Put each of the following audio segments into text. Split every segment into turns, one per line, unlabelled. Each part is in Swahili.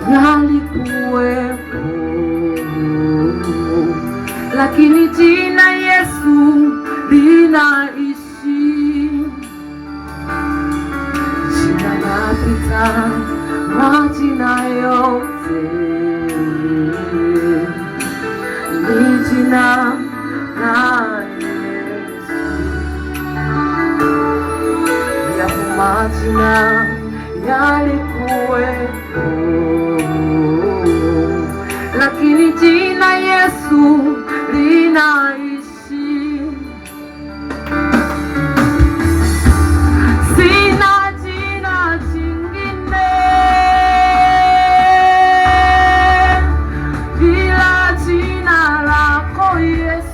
yalikuwepo, lakini jina Yesu linaishi. Jina lapita majina yote, ni jina la Yesu. Yapo majina yalikuwepo, lakini jina Yesu linaishi. Sina jina jingine ila jina lako Yesu.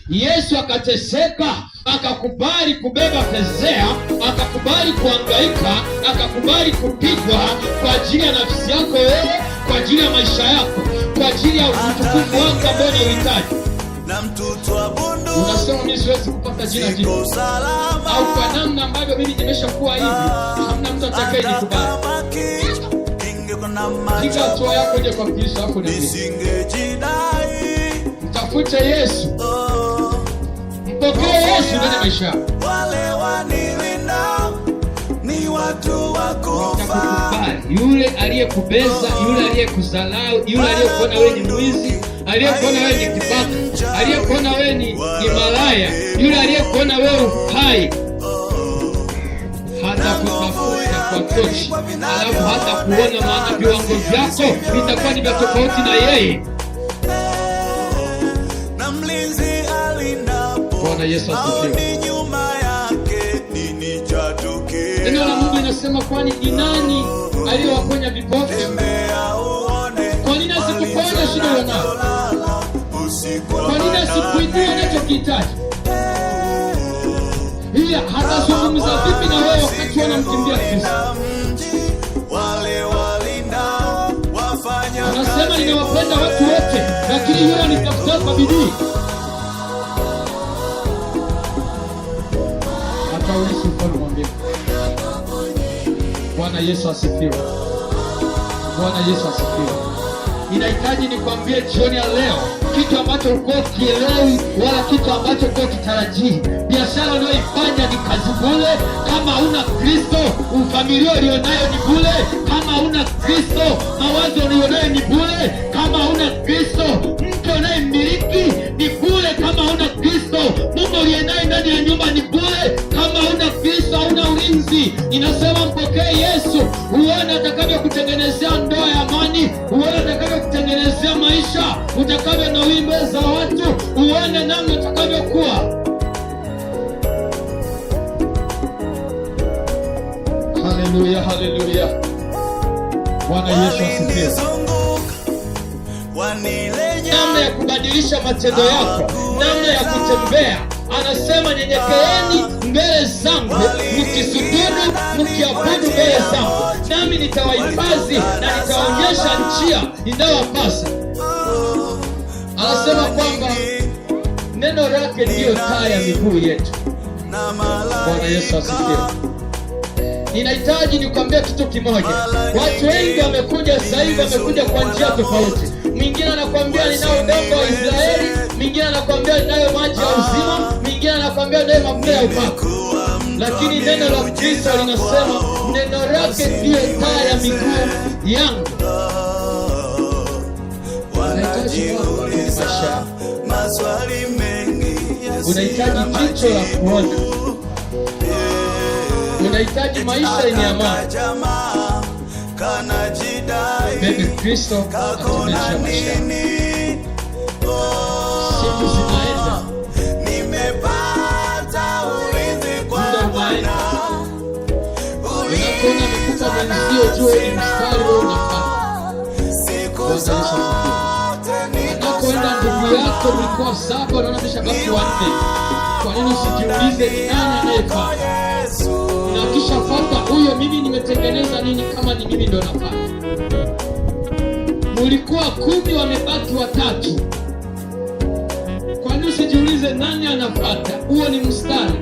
Yesu akateseka, akakubali kubeba fezea, akakubali kuhangaika, akakubali kupigwa kwa ajili ya nafsi yako wewe, kwa ajili ya maisha yako, kwa ajili ya utukufu wako ambao unahitaji. Unasema mimi siwezi kupata jina jipya, au kwa namna ambavyo mimi nimeshakuwa hivi, hamna mtu atakayenikubali. Piga hatua yako je kwa Kristo hapo mtafute Yesu. Mpokee Yesu ndani ya maisha yako.
Wale wanilinda ni watu wa kufa.
Yule aliyekubeza, yule aliyekuzalau, yule aliyekuona wewe ni mwizi, aliyekuona wewe ni kibaka, aliyekuona wewe ni malaya, yule aliyekuona wewe uhai, hata kutafuta kwa tochi, alafu hata kuona maana viwango vyako vitakuwa ni tofauti na yeye. Bwana Yesu asifiwe. Neno la Mungu linasema, kwani ni nani aliyewaponya vipofu? Kwa nini asikuponya shida unayo? Kwa nini asikuinue unachokihitaji? Ila hatazungumza vipi na wewe wakati wanamkimbia Kristo? Anasema ninawapenda watu wote, lakini yule anitafuta kwa bidii. Bwana Yesu asifiwe. Bwana Yesu asifiwe. Ninahitaji nikwambie jioni ya leo kitu ambacho ulikuwa ukielewi wala kitu ambacho ulikuwa ukitarajii. Biashara unayoifanya ni kazi bure kama huna Kristo. Ufamilia ulionayo ni bure kama huna Kristo. Mawazo ulionayo ni bure kama huna Kristo. Mke unayemiliki ni bure kama huna Kristo. Mungu ulienaye ndani ya nyumba ni bure kama huna Kristo, hauna ulinzi. Inasema mpokee Yesu, uone atakavyokutengenezea ndoa ya amani, uone atakavyokutengenezea maisha, utakavyo na wimbo za watu, uone namna utakavyokuwa. Haleluya, haleluya. Bwana Yesu asifiwe. Namna ya kubadilisha matendo yako, namna ya kutembea. Anasema nyenyekeeni mbele zangu, mkisujudu, mkiabudu mbele zangu, nami nitawahifadhi na nitaonyesha njia inayowapasa. Anasema kwamba neno lake ndiyo taa ya miguu yetu. Bwana Yesu asifiwe. Ninahitaji nikwambie kitu kimoja. Watu wengi wamekuja sasa hivi, wamekuja kwa njia tofauti. Mwingine anakuambia ninao udongo wa Israeli, mwingine anakuambia ninayo maji ya uzima, mwingine anakuambia ninayo mafuta ya upako. Lakini neno la Kristo linasema neno lake ndiyo taa ya miguu yangu. Unahitaji jicho la kuona. Unahitaji maisha yenye amani. Bebe Kristo atuonyeshe maisha. ili ujue ni mstari wewe unafanya. Anakoenda ndugu yako mlikuwa 7, unaona ameshabaki 4. Kwa nini usijiulize ni nani anayefanya? Na ukishafuata huyo, mimi nimetengeneza nini kama ni mimi ndo nafanya? Mulikuwa 10, wamebaki 3. Kwa nini usijiulize nani anafuata? Huo ni mstari.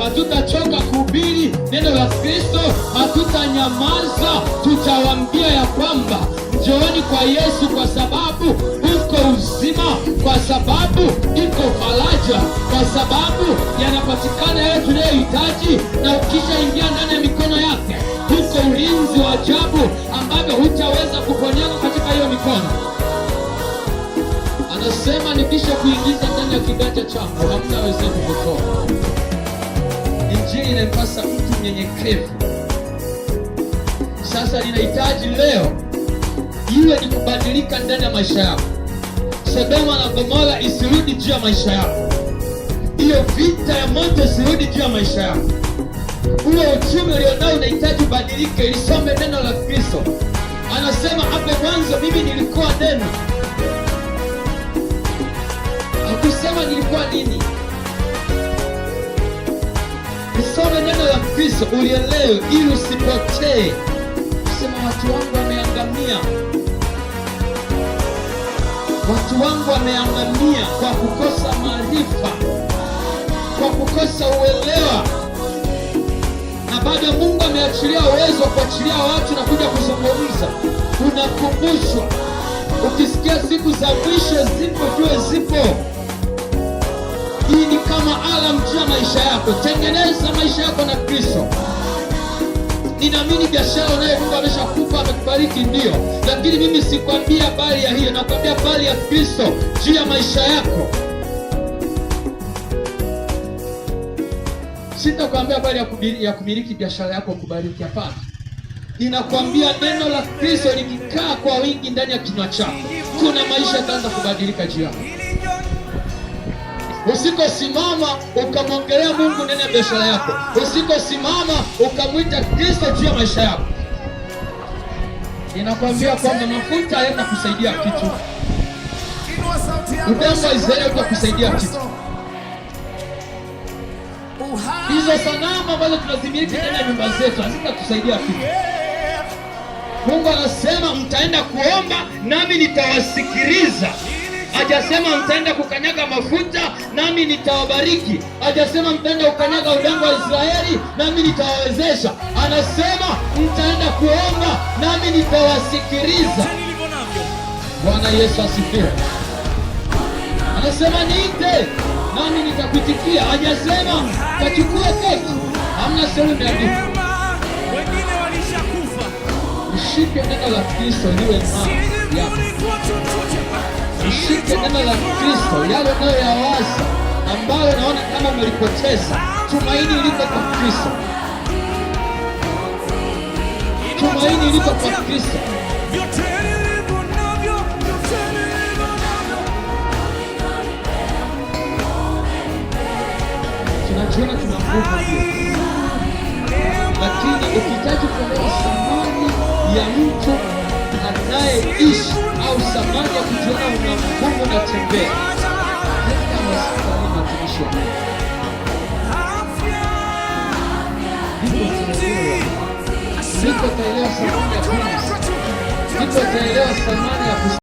Hatutachoka kuhubiri neno la Kristo, hatutanyamaza. Tutawaambia ya kwamba njooni kwa Yesu, kwa sababu uko uzima, kwa sababu iko faraja, kwa sababu yanapatikana yale tunayohitaji, na ukishaingia ndani ya mikono yake uko ulinzi wa ajabu ambavyo hutaweza kuponyeka katika hiyo mikono. Anasema nikisha kuingiza ndani ya kiganja chako hamtaweza kukutoa. Injili inampasa mtu mnyenyekevu. Sasa ninahitaji leo iwe ni kubadilika ndani ya maisha yako. Sodoma na Gomora isirudi juu ya maisha yako. Hiyo vita ya moto isirudi juu ya maisha yako. Huo uchumi ulionao unahitaji badilike. Ilisome neno la Kristo. Anasema hapo mwanzo mimi nilikuwa neno. Hakusema nilikuwa nini. Usome neno la Kristo ulielewe ili usipotee. Sema watu wangu wameangamia. Watu wangu wameangamia kwa kukosa maarifa, kwa kukosa uelewa. Na bado Mungu ameachilia uwezo wa kuachilia watu na kuja kuzungumza. Unakumbushwa. Ukisikia siku za mwisho zipo, jue zipo. Hii ni kama alarm juu ya maisha yako. Tengeneza maisha yako na Kristo. Ninaamini biashara unayo Mungu ameshakupa, amekubariki ndio. Lakini mimi sikwambia habari ya hiyo, nakwambia habari ya Kristo juu ya maisha yako. Sitakwambia habari ya kumiliki biashara yako kubariki, hapana. Ninakwambia neno la Kristo likikaa kwa wingi ndani ya kinywa chako, kuna maisha yataanza kubadilika juu yako. Usikosimama ukamwongelea Mungu ndani ya biashara yako, usikosimama ukamwita Kristo juu ya maisha yako, ninakwambia kwamba mafuta hayana kusaidia kitu. Udongo wa Israeli utakusaidia kitu. Hizo sanamu ambazo tunazimiliki ndani ya nyumba zetu hazitatusaidia kitu. Mungu anasema mtaenda kuomba nami nitawasikiliza. Hajasema mtaenda kukanyaga mafuta nami nitawabariki. Hajasema mtaenda kukanyaga udongo wa Israeli nami nitawawezesha. Anasema mtaenda kuomba nami nitawasikiliza. Bwana Yesu asifiwe. Anasema niite nami nitakuitikia. Hajasema kachukue keki. Hamna sehemu ya Biblia. Wengine walishakufa. Ushike neno la Kristo liwe mama yako. Ushike neno la Kristo, yale unayoyawaza ambayo naona kama umelipoteza. Tumaini liko kwa Kristo. Tumaini liko kwa Kristo. Tunajiona tuna nguvu, lakini ukihitaji kuelewa thamani ya mtu anayeishi au thamani ya kujiona una nguvu na tembea, kama hospitali matumishi wa Mungu. Niko taelewa thamani ya pumzi. Niko taelewa thamani ya